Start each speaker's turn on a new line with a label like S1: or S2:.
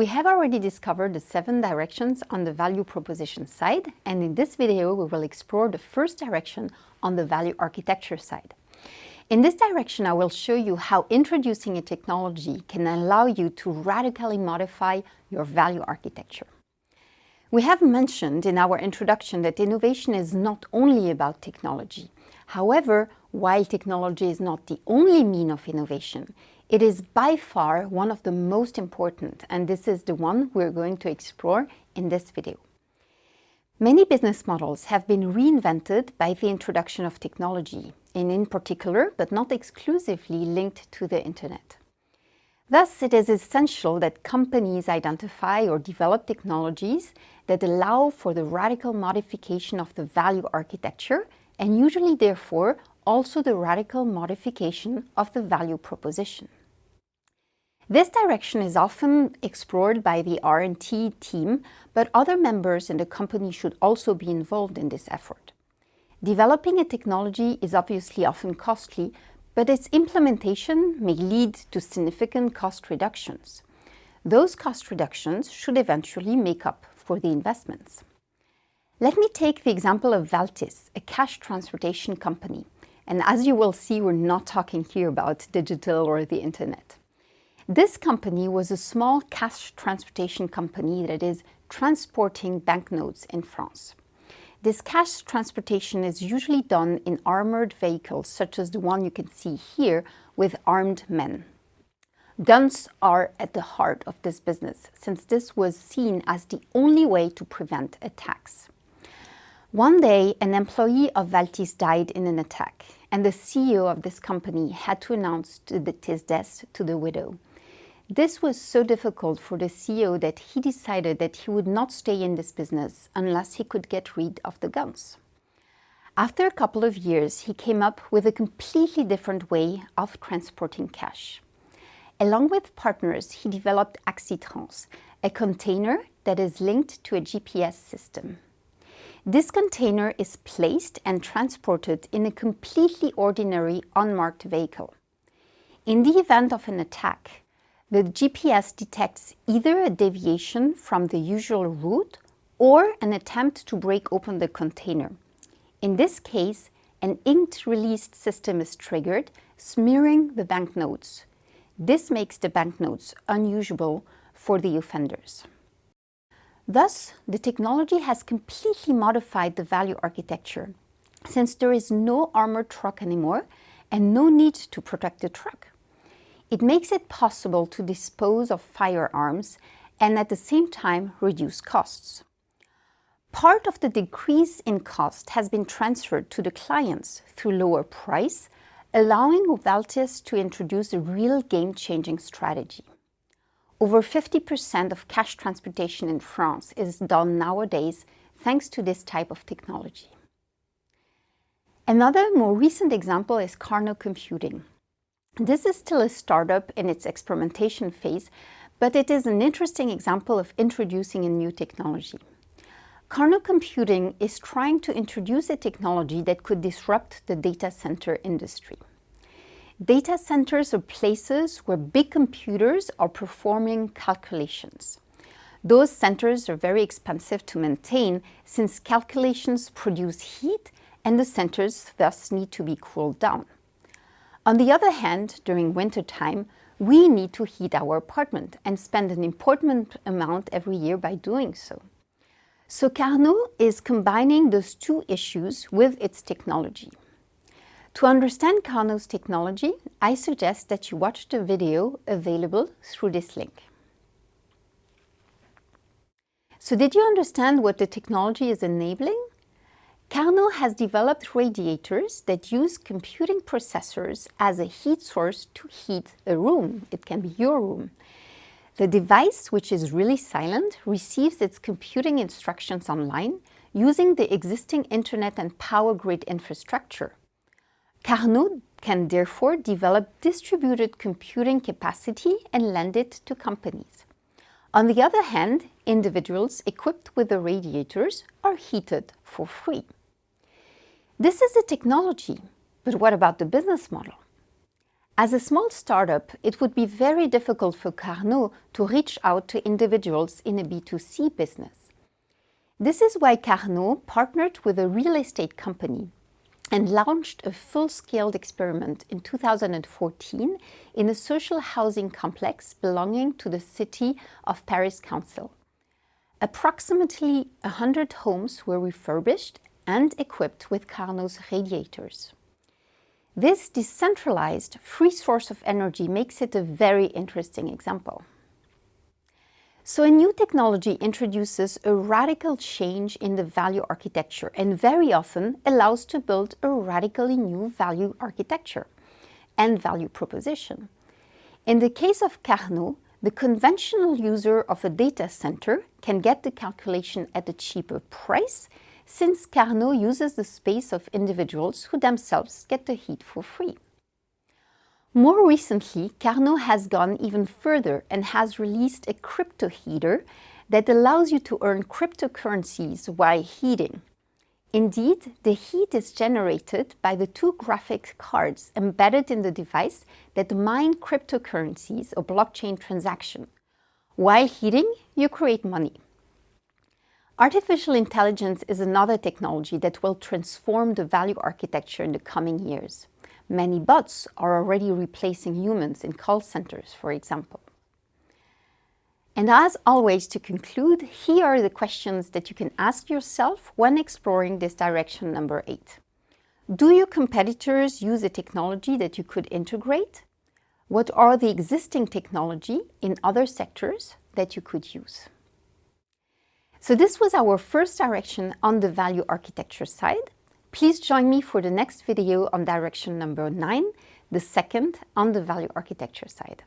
S1: We have already discovered the 7 directions on the value proposition side, and in this video we will explore the first direction on the value architecture side. In this direction, I will show you how introducing a technology can allow you to radically modify your value architecture. We have mentioned in our introduction that innovation is not only about technology. However, while technology is not the only mean of innovation, it is by far one of the most important, and this is the one we're going to explore in this video. Many business models have been reinvented by the introduction of technology, and in particular, but not exclusively, linked to the internet. Thus, it is essential that companies identify or develop technologies that allow for the radical modification of the value architecture, and usually, therefore, also the radical modification of the value proposition. This direction is often explored by the R&D team, but other members in the company should also be involved in this effort. Developing a technology is obviously often costly, but its implementation may lead to significant cost reductions. Those cost reductions should eventually make up for the investments. Let me take the example of Valtis, a cash transportation company. And as you will see, we're not talking here about digital or the internet. This company was a small cash transportation company that is transporting banknotes in France. This cash transportation is usually done in armored vehicles, such as the one you can see here, with armed men. Guns are at the heart of this business, since this was seen as the only way to prevent attacks. One day, an employee of Valtis died in an attack, and the CEO of this company had to announce his death to the widow. This was so difficult for the CEO that he decided that he would not stay in this business unless he could get rid of the guns. After a couple of years, he came up with a completely different way of transporting cash. Along with partners, he developed 𝐒𝐶, a container that is linked to a GPS system. This container is placed and transported in a completely ordinary unmarked vehicle. In the event of an attack, the GPS detects either a deviation from the usual route or an attempt to break open the container. In this case, an inked release system is triggered, smearing the banknotes. This makes the banknotes unusable for the offenders. Thus, the technology has completely modified the value architecture, since there is no armored truck anymore and no need to protect the truck. It makes it possible to dispose of firearms and at the same time reduce costs. Part of the decrease in cost has been transferred to the clients through lower price, allowing Valtis to introduce a real game-changing strategy. Over 50% of cash transportation in France is done nowadays thanks to this type of technology. Another more recent example is Carnot Computing. This is still a startup in its experimentation phase, but it is an interesting example of introducing a new technology. Carnot Computing is trying to introduce a technology that could disrupt the data center industry. Data centers are places where big computers are performing calculations. Those centers are very expensive to maintain since calculations produce heat and the centers thus need to be cooled down. On the other hand, during wintertime, we need to heat our apartment and spend an important amount every year by doing so. So Carnot is combining those two issues with its technology. To understand Carnot's technology, I suggest that you watch the video available through this link. So did you understand what the technology is enabling? Carnot has developed radiators that use computing processors as a heat source to heat a room. It can be your room. The device, which is really silent, receives its computing instructions online using the existing internet and power grid infrastructure. Carnot can therefore develop distributed computing capacity and lend it to companies. On the other hand, individuals equipped with the radiators are heated for free. This is the technology, but what about the business model? As a small startup, it would be very difficult for Carnot to reach out to individuals in a B2C business. This is why Carnot partnered with a real estate company and launched a full-scale experiment in 2014 in a social housing complex belonging to the City of Paris Council. Approximately 100 homes were refurbished and equipped with Carnot's radiators. This decentralized, free source of energy makes it a very interesting example. So a new technology introduces a radical change in the value architecture and very often allows to build a radically new value architecture and value proposition. In the case of Carnot, the conventional user of a data center can get the calculation at a cheaper price, since Carnot uses the space of individuals who themselves get the heat for free. More recently, Carnot has gone even further and has released a crypto heater that allows you to earn cryptocurrencies while heating. Indeed, the heat is generated by the two graphics cards embedded in the device that mine cryptocurrencies or blockchain transactions. While heating, you create money. Artificial intelligence is another technology that will transform the value architecture in the coming years. Many bots are already replacing humans in call centers, for example. And as always, to conclude, here are the questions that you can ask yourself when exploring this direction number 8. Do your competitors use a technology that you could integrate? What are the existing technology in other sectors that you could use? So this was our first direction on the value architecture side. Please join me for the next video on direction number 9, the second on the value architecture side.